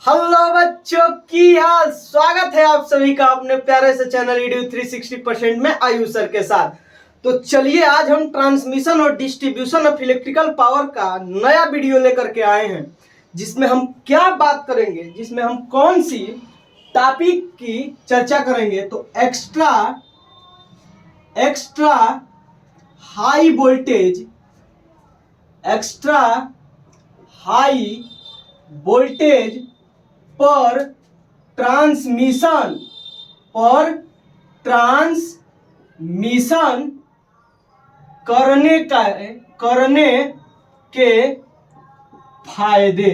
Hello बच्चों की हाल, स्वागत है आप सभी का अपने प्यारे से चैनल ईडीयू 360% में आयुष सर के साथ। तो चलिए आज हम ट्रांसमिशन और डिस्ट्रीब्यूशन ऑफ इलेक्ट्रिकल पावर का नया वीडियो लेकर के आए हैं, जिसमें हम क्या बात करेंगे, जिसमें हम कौन सी टॉपिक की चर्चा करेंगे। तो एक्स्ट्रा हाई वोल्टेज पर ट्रांसमिशन करने के फायदे।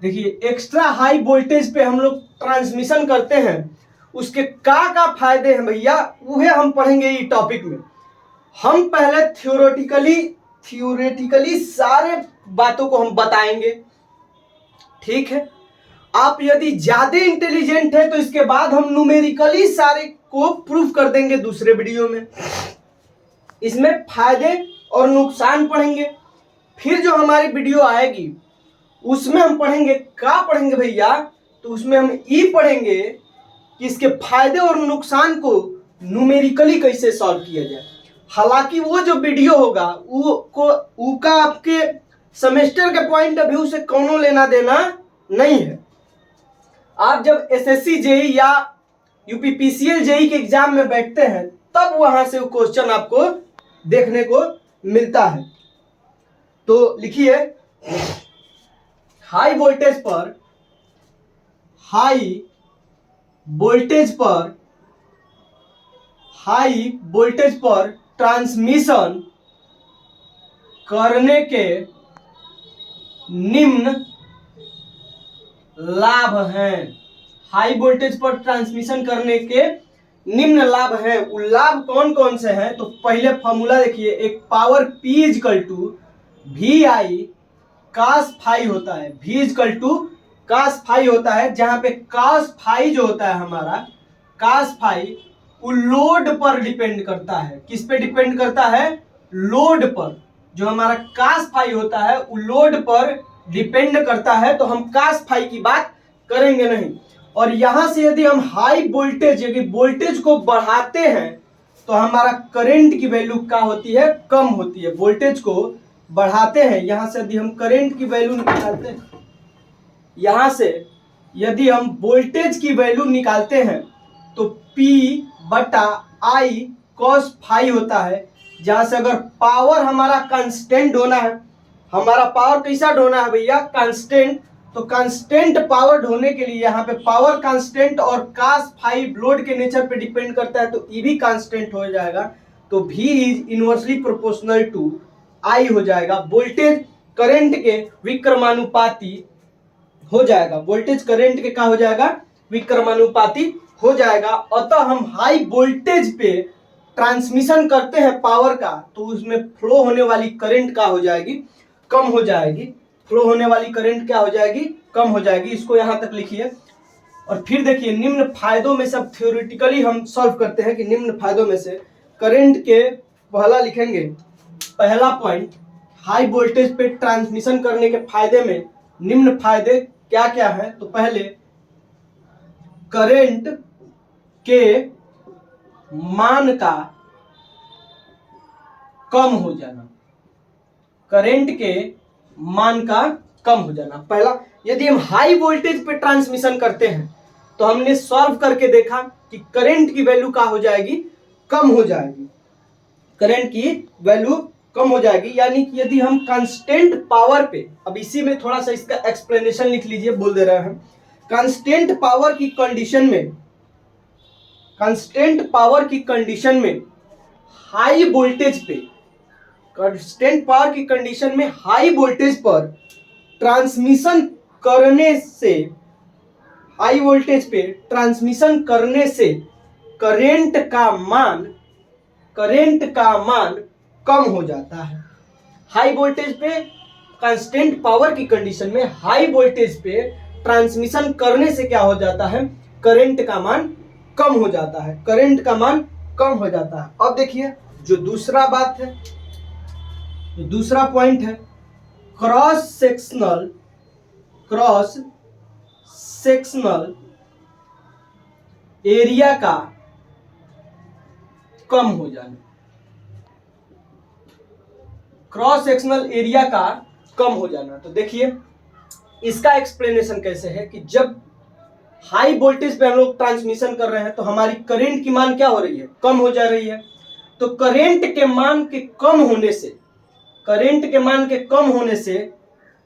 देखिए, एक्स्ट्रा हाई वोल्टेज पे हम लोग ट्रांसमिशन करते हैं, उसके का फायदे हैं भैया, वह हम पढ़ेंगे ये टॉपिक में। हम पहले थियोरेटिकली सारे बातों को हम बताएंगे, ठीक है। आप यदि ज्यादा इंटेलिजेंट है तो इसके बाद हम न्यूमेरिकली सारे को प्रूफ कर देंगे दूसरे वीडियो में। इसमें फायदे और नुकसान पढ़ेंगे। फिर जो हमारी वीडियो आएगी उसमें हम पढ़ेंगे भैया, तो उसमें हम ये पढ़ेंगे कि इसके फायदे और नुकसान को न्यूमेरिकली कैसे सॉल्व किया जाए। हालांकि वो जो वीडियो होगा वो का आपके सेमेस्टर के पॉइंट ऑफ व्यू से कोनो लेना देना नहीं है। आप जब एसएससी जेई या यूपीपीसीएल जेई के एग्जाम में बैठते हैं तब वहां से वो क्वेश्चन आपको देखने को मिलता है। तो लिखिए, हाई वोल्टेज पर ट्रांसमिशन करने के निम्न लाभ हैं। हाई वोल्टेज पर ट्रांसमिशन करने के निम्न लाभ हैं। वो लाभ कौन कौन से हैं? तो पहले फॉर्मूला देखिए, एक power P is equal to VI cos phi होता है। V is equal to cos phi होता है, जहां पे cos फाई जो होता है हमारा, cos फाई वो लोड पर डिपेंड करता है। किस पे डिपेंड करता है? लोड पर। जो हमारा cos फाई होता है वो लोड पर डिपेंड करता है, तो हम cos फाई की बात करेंगे नहीं। और यहां से यदि हम हाई वोल्टेज यदि वोल्टेज को बढ़ाते हैं तो हमारा करंट की वैल्यू क्या होती है? कम होती है। वोल्टेज को बढ़ाते हैं, यहां से यदि हम करंट की वैल्यू निकालते हैं, यहां से यदि हम वोल्टेज की वैल्यू निकालते हैं तो P/I cos फाई होता है। जहां से अगर पावर हमारा कांस्टेंट होना है, हमारा पावर कैसा ढोना है भैया? कांस्टेंट। तो कांस्टेंट पावर ढोने के लिए यहाँ पे पावर कांस्टेंट और cos फाई लोड के नेचर पे डिपेंड करता है, तो ई भी कांस्टेंट हो जाएगा। तो V is inversely proportional to I हो जाएगा। वोल्टेज करंट के विक्रमानुपाती हो जाएगा। वोल्टेज करंट के क्या हो जाएगा? विक्रमानुपाती हो जाएगा। अतः हम हाई वोल्टेज पे ट्रांसमिशन करते हैं पावर का, तो उसमें फ्लो होने वाली करंट क्या हो जाएगी? कम हो जाएगी। फ्लो होने वाली करंट क्या हो जाएगी? कम हो जाएगी। इसको यहां तक लिखिए। और फिर देखिए, निम्न फायदों में सब थ्योरेटिकली हम सॉल्व करते हैं कि निम्न फायदों में से करंट के पहला लिखेंगे, पहला पॉइंट, हाई वोल्टेज पे ट्रांसमिशन करने के फायदे में निम्न फायदे क्या क्या है? तो पहले, करंट के मान का कम हो जाना। करंट के मान का कम हो जाना पहला। यदि हम हाई वोल्टेज पे ट्रांसमिशन करते हैं तो हमने सॉल्व करके देखा कि करंट की वैल्यू क्या हो जाएगी? कम हो जाएगी। करंट की वैल्यू कम हो जाएगी। यानी कि यदि हम कांस्टेंट पावर पे, अब इसी में थोड़ा सा इसका एक्सप्लेनेशन लिख लीजिए, बोल दे रहे हैं। कांस्टेंट पावर की कंडीशन में हाई वोल्टेज पे, कांस्टेंट पावर की कंडीशन में हाई वोल्टेज पर ट्रांसमिशन करने से, हाई वोल्टेज पे ट्रांसमिशन करने से करंट का मान कम हो जाता है। हाई वोल्टेज पे, कांस्टेंट पावर की कंडीशन में हाई वोल्टेज पे ट्रांसमिशन करने से क्या हो जाता है? करंट का मान कम हो जाता है। करंट का मान कम हो जाता है। अब देखिए, जो दूसरा बात है, दूसरा पॉइंट है cross sectional cross sectional area का कम हो जाना, क्रॉस सेक्शनल एरिया का कम हो जाना। तो देखिए इसका एक्सप्लेनेशन कैसे है कि जब हाई वोल्टेज पे हम लोग ट्रांसमिशन कर रहे हैं तो हमारी करंट की मान क्या हो रही है, कम हो जा रही है। तो करंट के मान के कम होने से, करंट के मान के कम होने से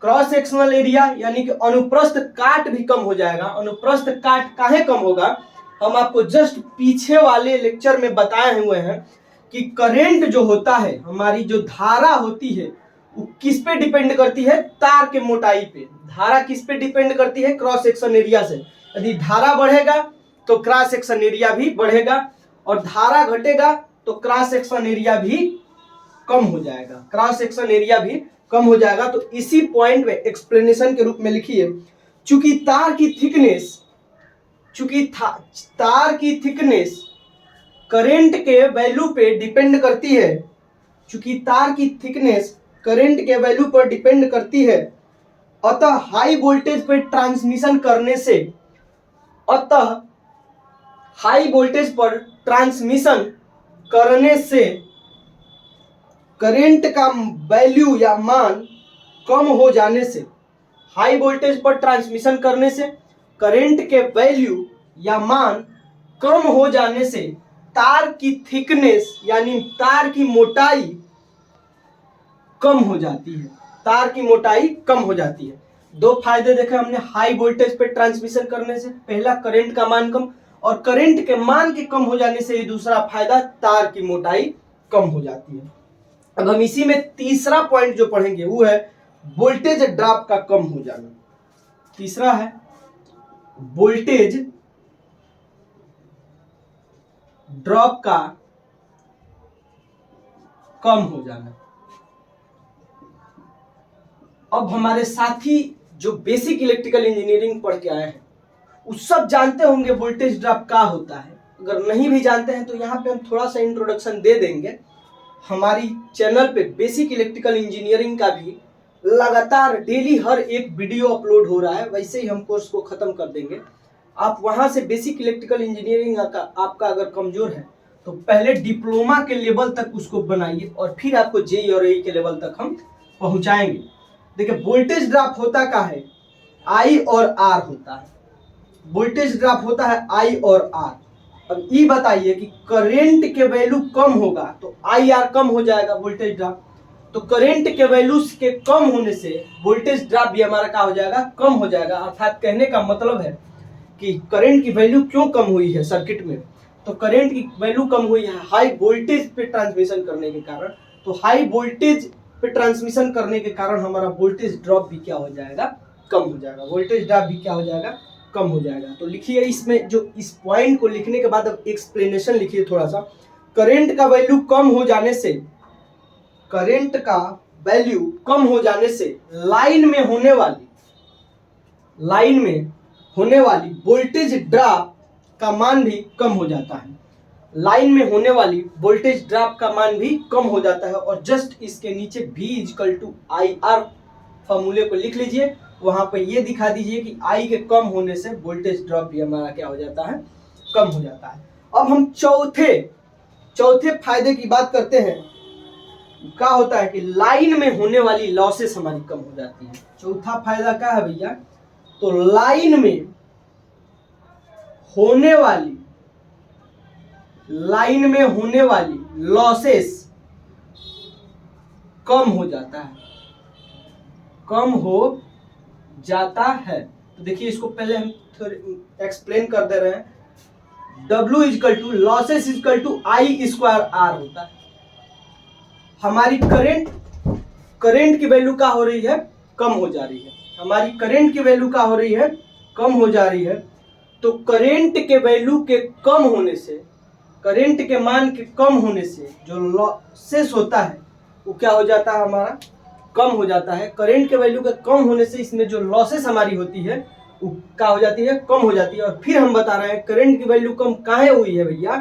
क्रॉस सेक्शनल एरिया यानी कि अनुप्रस्थ काट भी कम हो जाएगा। अनुप्रस्थ काट काहे कम होगा, हम आपको जस्ट पीछे वाले लेक्चर में बताए हुए हैं कि करंट जो होता है, हमारी जो धारा होती है वो किस पे डिपेंड करती है, तार के मोटाई पे। धारा किस पे डिपेंड करती है, क्रॉस सेक्शन एरिया से। यदि धारा बढ़ेगा तो क्रॉस सेक्शन एरिया भी बढ़ेगा, और धारा घटेगा तो क्रॉस सेक्शन एरिया भी कम हो जाएगा, क्रॉस सेक्शन एरिया भी कम हो जाएगा। तो इसी पॉइंट में एक्सप्लेनेशन के रूप में लिखिए, चूंकि तार की थिकनेस, तार की थिकनेस करंट के वैल्यू पे डिपेंड करती है, चूंकि तार की थिकनेस करंट के वैल्यू पर डिपेंड करती है, अतः हाई वोल्टेज पे ट्रांसमिशन करने से, अतः हाई वोल्टेज पर ट्रांसमिशन करने से करंट का वैल्यू या मान कम हो जाने से, हाई वोल्टेज पर ट्रांसमिशन करने से करंट के वैल्यू या मान कम हो जाने से तार की थिकनेस यानी तार की मोटाई कम हो जाती है, तार की मोटाई कम हो जाती है। दो फायदे देखे हमने हाई वोल्टेज पे ट्रांसमिशन करने से, पहला करंट का मान कम, और करंट के मान के कम हो जाने से दूसरा फायदा तार की मोटाई कम हो जाती है। अब हम इसी में तीसरा पॉइंट जो पढ़ेंगे वो है वोल्टेज ड्रॉप का कम हो जाना। तीसरा है वोल्टेज ड्रॉप का कम हो जाना। अब हमारे साथी जो बेसिक इलेक्ट्रिकल इंजीनियरिंग पढ़ के आए हैं उस सब जानते होंगे वोल्टेज ड्रॉप क्या होता है। अगर नहीं भी जानते हैं तो यहाँ पे हम थोड़ा सा इंट्रोडक्शन दे देंगे। हमारी चैनल पे बेसिक इलेक्ट्रिकल इंजीनियरिंग का भी लगातार डेली हर एक वीडियो अपलोड हो रहा है, वैसे ही हम कोर्स को खत्म कर देंगे। आप वहां से बेसिक इलेक्ट्रिकल इंजीनियरिंग आपका अगर कमजोर है तो पहले डिप्लोमा के लेवल तक उसको बनाइए और फिर आपको जेई और एई के लेवल तक हम पहुंचाएंगे। देखिए वोल्टेज ड्रॉप होता क्या है, आई और आर होता है। वोल्टेज ड्रॉप होता है आई और आर। अब ये बताइए कि करंट के वैल्यू कम होगा तो आई आर कम हो जाएगा, वोल्टेज ड्रॉप। तो करंट के वैल्यूज के कम होने से वोल्टेज ड्रॉप भी हमारा क्या हो जाएगा, कम हो जाएगा। अर्थात कहने का मतलब है कि करंट की वैल्यू क्यों कम हुई है सर्किट में, तो करंट की वैल्यू कम हुई है हाई वोल्टेज पे ट्रांसमिशन करने के कारण। तो हाई वोल्टेज पे ट्रांसमिशन करने के कारण हमारा वोल्टेज ड्रॉप भी क्या हो जाएगा, कम हो जाएगा। वोल्टेज ड्रॉप भी क्या हो जाएगा, कम हो जाएगा। तो लिखिए इसमें जो इस पॉइंट को लिखने के बाद अब एक्सप्लेनेशन लिखिए थोड़ा सा। करंट का वैल्यू कम हो जाने से, करंट का वैल्यू कम हो जाने से लाइन में होने वाली वोल्टेज ड्रॉप का मान भी कम हो जाता है। लाइन में होने वाली वोल्टेज ड्रॉप का मान भी कम हो जाता है। और जस्ट इसके नीचे V=IR फॉर्मूले को लिख लीजिए, वहां पे ये दिखा दीजिए कि I के कम होने से वोल्टेज ड्रॉप भी हमारा क्या हो जाता है, कम हो जाता है। अब हम चौथे फायदे की बात करते हैं। क्या होता है कि लाइन में होने वाली लॉसेस हमारी कम हो जाती है। चौथा फायदा क्या है भैया, तो लाइन में होने वाली लॉसेस कम हो जाता है। तो देखिए इसको पहले हम एक्सप्लेन कर दे रहे हैं। W=losses=I²R होता है। हमारी करंट की वैल्यू क्या हो रही है, कम हो जा रही है। हमारी करंट की वैल्यू क्या हो रही है, कम हो जा रही है। तो करंट के वैल्यू के कम होने से, करंट के मान के कम होने से जो लॉसेस होता है वो क्या हो जाता है, हमारा कम हो जाता है। करंट के वैल्यू के कम होने से इसमें जो लॉसेस हमारी होती है वो क्या हो जाती है, कम हो जाती है। और फिर हम बता रहे हैं करंट की वैल्यू कम काहे हुई है भैया,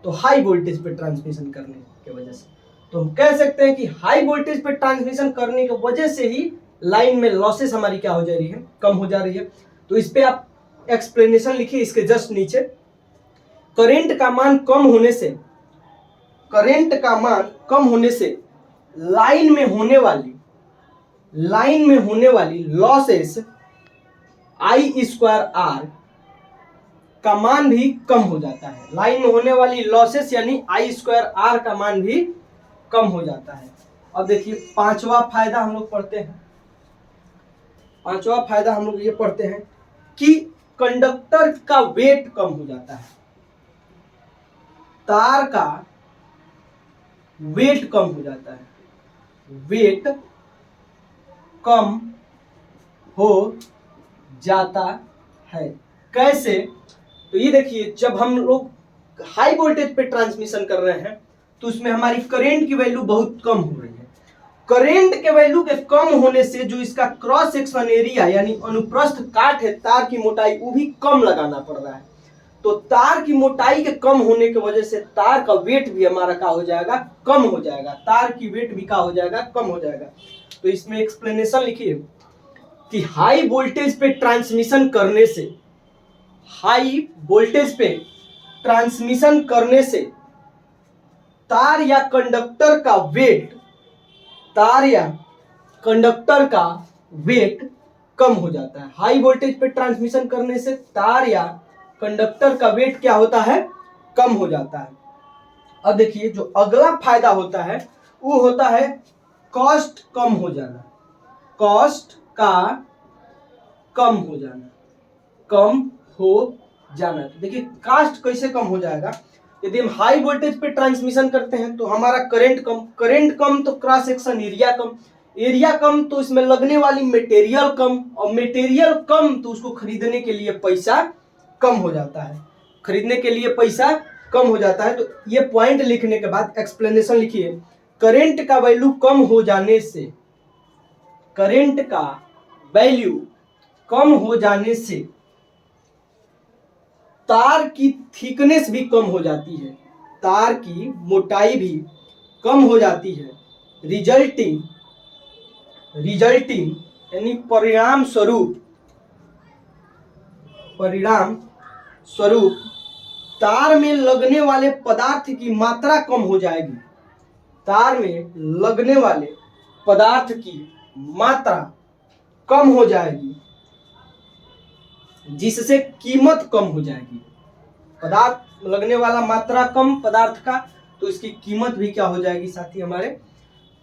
तो हाई वोल्टेज पे ट्रांसमिशन करने की वजह से। तो हम कह सकते हैं कि हाई वोल्टेज पे ट्रांसमिशन करने की वजह से ही लाइन में लॉसेस हमारी क्या हो जा रही है, कम हो जा रही है। तो इस पे आप एक्सप्लेनेशन लिखिए इसके जस्ट नीचे। करंट का मान कम होने से, करंट का मान कम होने से लाइन में होने वाली लॉसेस आई स्क्वायर आर का मान भी कम हो जाता है। लाइन में होने वाली लॉसेस यानी आई स्क्वायर आर का मान भी कम हो जाता है। अब देखिए पांचवा फायदा हम लोग पढ़ते हैं। पांचवा फायदा हम लोग ये पढ़ते हैं कि कंडक्टर का वेट कम हो जाता है। तार का वेट कम हो जाता है, वेट कम हो जाता है। कैसे? तो ये देखिए जब हम लोग हाई वोल्टेज पे ट्रांसमिशन कर रहे हैं तो उसमें हमारी करंट की वैल्यू बहुत कम हो रही है। करंट के वैल्यू के कम होने से जो इसका क्रॉस सेक्शन एरिया यानी अनुप्रस्थ काट है तार की मोटाई वो भी कम लगाना पड़ रहा है। तो तार की मोटाई के कम होने की वजह से तार का वेट भी हमारा क्या हो जाएगा, कम हो जाएगा। तार की वेट भी क्या हो जाएगा, कम हो जाएगा। तो इसमें एक्सप्लेनेशन लिखिए कि हाई वोल्टेज पे ट्रांसमिशन करने से, हाई वोल्टेज पे ट्रांसमिशन करने से तार या कंडक्टर का वेट, तार या कंडक्टर का वेट कम हो जाता है। हाई वोल्टेज पे ट्रांसमिशन करने से तार या कंडक्टर का वेट क्या होता है, कम हो जाता है। अब देखिए जो अगला फायदा होता है वो होता है कॉस्ट कम हो जाना। कॉस्ट का कम हो जाना, कम हो जाना। तो देखिए कॉस्ट कैसे कम हो जाएगा, यदि हम हाई वोल्टेज पे ट्रांसमिशन करते हैं तो हमारा करंट कम, करंट कम तो क्रॉस सेक्शन एरिया कम, एरिया कम तो इसमें लगने वाली मटेरियल कम, और मटेरियल कम तो उसको खरीदने के लिए पैसा कम हो जाता है, खरीदने के लिए पैसा कम हो जाता है। तो ये पॉइंट लिखने के बाद एक्सप्लेनेशन लिखिए। करंट का वैल्यू कम हो जाने से, करंट का वैल्यू कम हो जाने से तार की थिकनेस भी कम हो जाती है, तार की मोटाई भी कम हो जाती है। रिजल्टिंग यानी परिणाम स्वरूप तार में लगने वाले पदार्थ की मात्रा कम हो जाएगी। तार में लगने वाले पदार्थ की मात्रा कम हो जाएगी जिससे कीमत कम हो जाएगी। पदार्थ लगने वाला मात्रा कम पदार्थ का तो इसकी कीमत भी क्या हो जाएगी साथी हमारे,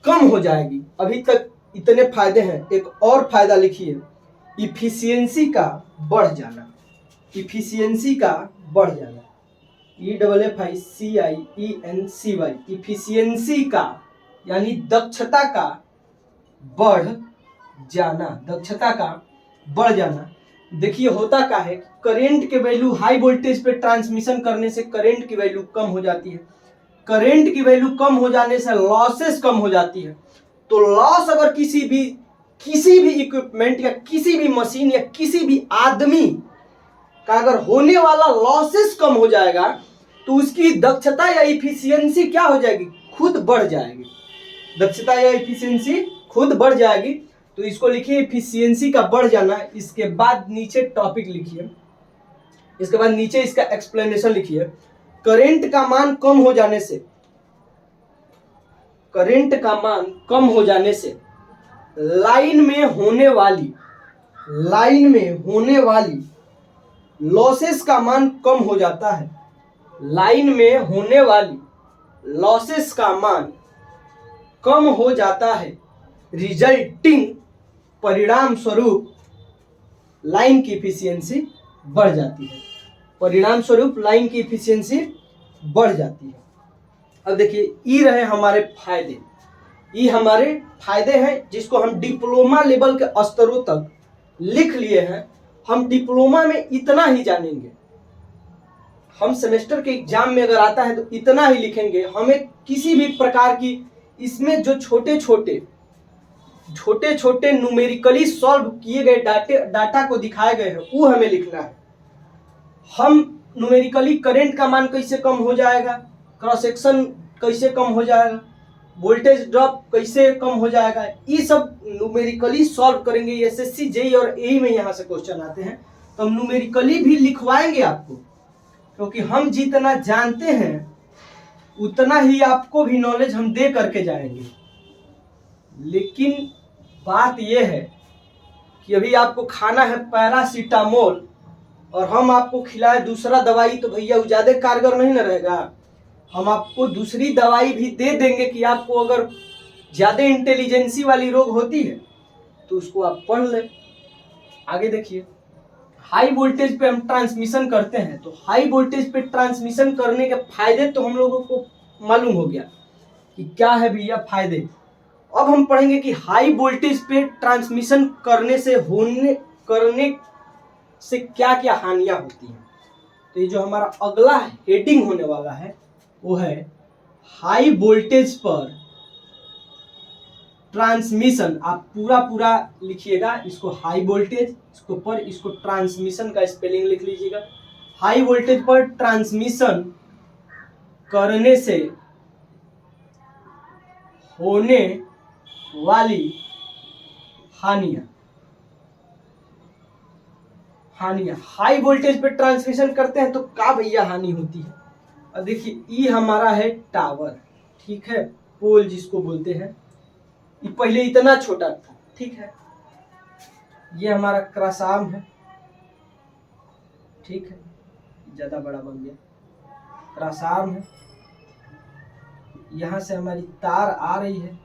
कम हो जाएगी। अभी तक इतने फायदे हैं। एक और फायदा लिखिए, इफिशियंसी का बढ़ जाना। इफिशियंसी का बढ़ जाना, EFFICIENCY, इफिशियंसी का यानी दक्षता का बढ़ जाना, दक्षता का बढ़ जाना। देखिए होता क्या है, करंट के वैल्यू हाई वोल्टेज पे ट्रांसमिशन करने से करंट की वैल्यू कम हो जाती है। करंट की वैल्यू कम हो जाने से लॉसेस कम हो जाती है। तो लॉस अगर किसी भी इक्विपमेंट या किसी भी मशीन या किसी भी आदमी का अगर होने वाला लॉसेस कम हो जाएगा तो उसकी दक्षता या इफिशियंसी क्या हो जाएगी, खुद बढ़ जाएगी। दक्षता या इफिशियंसी खुद बढ़ जाएगी। तो इसको लिखिए इफिशियंसी का बढ़ जाना। इसके बाद नीचे टॉपिक लिखिए, इसके बाद नीचे इसका एक्सप्लेनेशन लिखिए। करंट का मान कम हो जाने से, करंट का मान कम हो जाने से लाइन में होने वाली लॉसेस का मान कम हो जाता है। लाइन में होने वाली लॉसेस का मान कम हो जाता है। रिजल्टिंग परिणाम स्वरूप लाइन की इफिशियंसी बढ़ जाती है। परिणाम स्वरूप लाइन की इफिशियंसी बढ़ जाती है। अब देखिए ये रहे हमारे फायदे, ये हमारे फायदे हैं जिसको हम डिप्लोमा लेवल के स्तरों तक लिख लिए हैं। हम डिप्लोमा में इतना ही जानेंगे, हम सेमेस्टर के एग्जाम में अगर आता है तो इतना ही लिखेंगे। हमें किसी भी प्रकार की इसमें जो छोटे छोटे न्यूमेरिकली सॉल्व किए गए डाटा को दिखाए गए हैं वो हमें लिखना है। हम न्यूमेरिकली करंट का मान कैसे कम हो जाएगा, क्रॉस सेक्शन कैसे कम हो जाएगा, वोल्टेज ड्रॉप कैसे कम हो जाएगा, ये सब न्यूमेरिकली सॉल्व करेंगे। एसएससी जेई और एई में यहाँ से क्वेश्चन आते हैं, तो हम न्यूमेरिकली भी लिखवाएंगे आपको, क्योंकि हम जितना जानते हैं उतना ही आपको भी नॉलेज हम दे करके जाएंगे। लेकिन बात यह है कि अभी आपको खाना है पैरासीटामोल और हम आपको खिलाए दूसरा दवाई, तो भैया वो ज्यादा कारगर नहीं ना रहेगा। हम आपको दूसरी दवाई भी दे देंगे कि आपको अगर ज्यादा इंटेलिजेंसी वाली रोग होती है तो उसको आप पढ़ ले। आगे देखिए, हाई वोल्टेज पे हम ट्रांसमिशन करते हैं, तो हाई वोल्टेज पे ट्रांसमिशन करने के फायदे तो हम लोगों को मालूम हो गया कि क्या है भैया फायदे। अब हम पढ़ेंगे कि हाई वोल्टेज पे ट्रांसमिशन करने से क्या क्या हानियां होती हैं। तो ये जो हमारा अगला हेडिंग होने वाला है वो है हाई वोल्टेज पर ट्रांसमिशन। आप पूरा लिखिएगा, इसको हाई वोल्टेज, इसको पर, इसको ट्रांसमिशन का स्पेलिंग लिख लीजिएगा। हाई वोल्टेज पर ट्रांसमिशन करने से होने वाली हानियां। हाई वोल्टेज पे ट्रांसमिशन करते हैं तो क्या भैया हानि होती है। अब देखिए, ये हमारा है टावर, ठीक है, पोल जिसको बोलते हैं। ये पहले इतना छोटा था, ठीक है, ये हमारा क्रॉस आर्म है, ठीक है, ज्यादा बड़ा बन गया, क्रॉस आर्म है, यहां से हमारी तार आ रही है,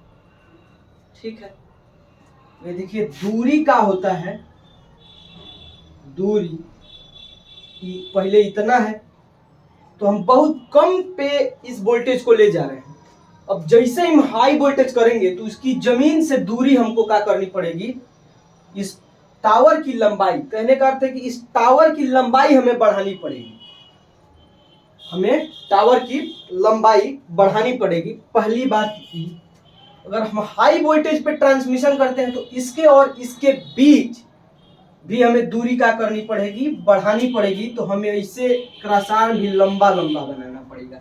ठीक है। ये देखिए दूरी का होता है, दूरी पहले इतना है, तो हम बहुत कम पे इस वोल्टेज को ले जा रहे हैं। अब जैसे हम हाई वोल्टेज करेंगे तो उसकी जमीन से दूरी हमको क्या करनी पड़ेगी, इस टावर की लंबाई, कहने का अर्थ है कि इस टावर की लंबाई हमें बढ़ानी पड़ेगी, हमें टावर की लंबाई बढ़ानी पड़ेगी। पहली बात की, अगर हम हाई वोल्टेज पे ट्रांसमिशन करते हैं तो इसके और इसके बीच भी हमें दूरी क्या करनी पड़ेगी, बढ़ानी पड़ेगी। तो हमें इसे क्रॉसआर्म भी लंबा बनाना पड़ेगा।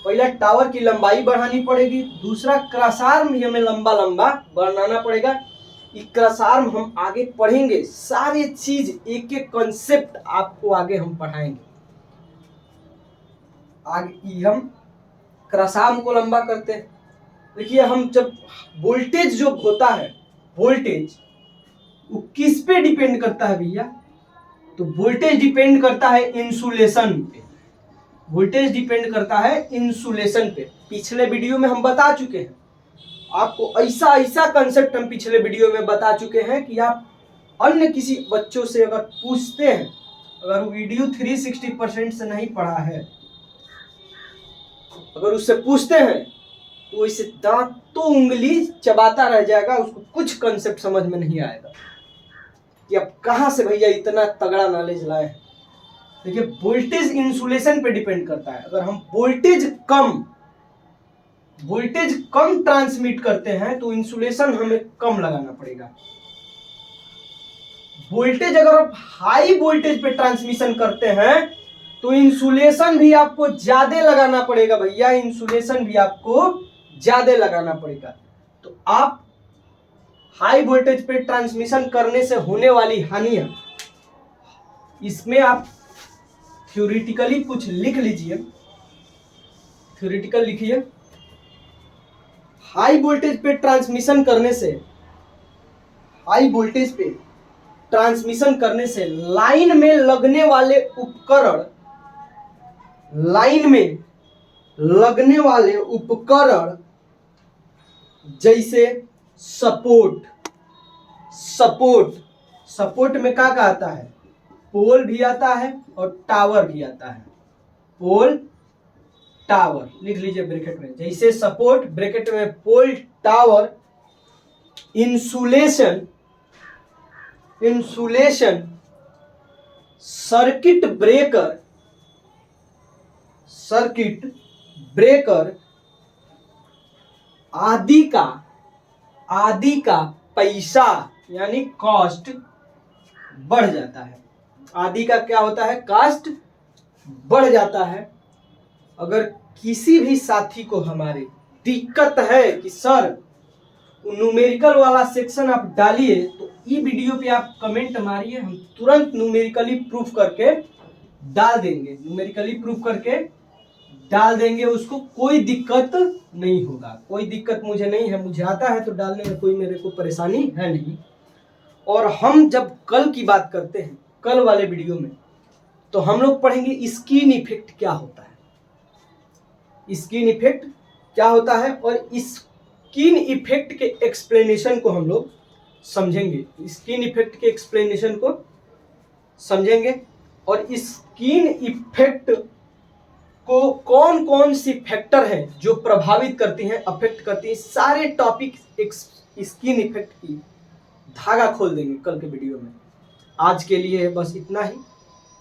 पहला टावर की लंबाई बढ़ानी पड़ेगी, दूसरा क्रॉसआर्म भी हमें लंबा बनाना पड़ेगा। ये क्रॉसआर्म हम आगे पढ़ेंगे, सारे चीज एक एक कॉन्सेप्ट आपको आगे हम पढ़ाएंगे। आगे हम क्रॉसआर्म को लंबा करते हैं। देखिए, हम जब वोल्टेज जो होता है, वोल्टेज वो किस पे डिपेंड करता है भैया, तो वोल्टेज डिपेंड करता है इंसुलेशन पे। वोल्टेज डिपेंड करता है इंसुलेशन पे। पिछले वीडियो में हम बता चुके हैं आपको, ऐसा कंसेप्ट हम पिछले वीडियो में बता चुके हैं कि आप अन्य किसी बच्चों से अगर पूछते हैं, अगर वो वीडियो 360% से नहीं पढ़ा है, अगर उससे पूछते हैं तो इसे दांतों उंगली चबाता रह जाएगा, उसको कुछ कंसेप्ट समझ में नहीं आएगा कि अब कहां से भैया इतना तगड़ा नॉलेज लाए हैं। देखिए, वोल्टेज इंसुलेशन पे डिपेंड करता है। अगर हम वोल्टेज कम ट्रांसमिट करते हैं तो इंसुलेशन हमें कम लगाना पड़ेगा। वोल्टेज अगर आप हाई वोल्टेज पे ट्रांसमिशन करते हैं तो इंसुलेशन भी आपको ज्यादा लगाना पड़ेगा भैया, इंसुलेशन भी आपको ज्यादा लगाना पड़ेगा। तो आप हाई वोल्टेज पे ट्रांसमिशन करने से होने वाली हानियां, इसमें आप थ्योरेटिकली कुछ लिख लीजिए, थ्योरेटिकल लिखिए। हाई वोल्टेज पे ट्रांसमिशन करने से, हाई वोल्टेज पे ट्रांसमिशन करने से लाइन में लगने वाले उपकरण, लाइन में लगने वाले उपकरण जैसे सपोर्ट में क्या आता है, पोल भी आता है और टावर भी आता है। पोल टावर लिख लीजिए ब्रैकेट में, जैसे सपोर्ट ब्रैकेट में पोल टावर, इंसुलेशन सर्किट ब्रेकर आदि का पैसा यानी कॉस्ट बढ़ जाता है। आदि का क्या होता है, कॉस्ट बढ़ जाता है। अगर किसी भी साथी को हमारे दिक्कत है कि सर न्यूमेरिकल वाला सेक्शन आप डालिए, तो ये वीडियो पे आप कमेंट मारिए, हम तुरंत न्यूमेरिकली प्रूफ करके डाल देंगे, न्यूमेरिकली प्रूफ करके डाल देंगे, उसको कोई दिक्कत नहीं होगा, कोई दिक्कत मुझे नहीं है, मुझे आता है तो डालने में कोई मेरे को परेशानी है नहीं। और हम जब कल की बात करते हैं, कल वाले वीडियो में, तो हम लोग पढ़ेंगे स्किन इफेक्ट क्या होता है, स्किन इफेक्ट क्या होता है, और स्किन इफेक्ट के एक्सप्लेनेशन को हम लोग समझेंगे, स्किन इफेक्ट के एक्सप्लेनेशन को समझेंगे, और स्किन इफेक्ट को कौन कौन सी फैक्टर हैं जो प्रभावित करती हैं, अफेक्ट करती हैं, सारे टॉपिक स्किन इफेक्ट की धागा खोल देंगे कल के वीडियो में। आज के लिए बस इतना ही,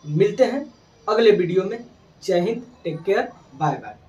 मिलते हैं अगले वीडियो में। जय हिंद, टेक केयर, बाय बाय।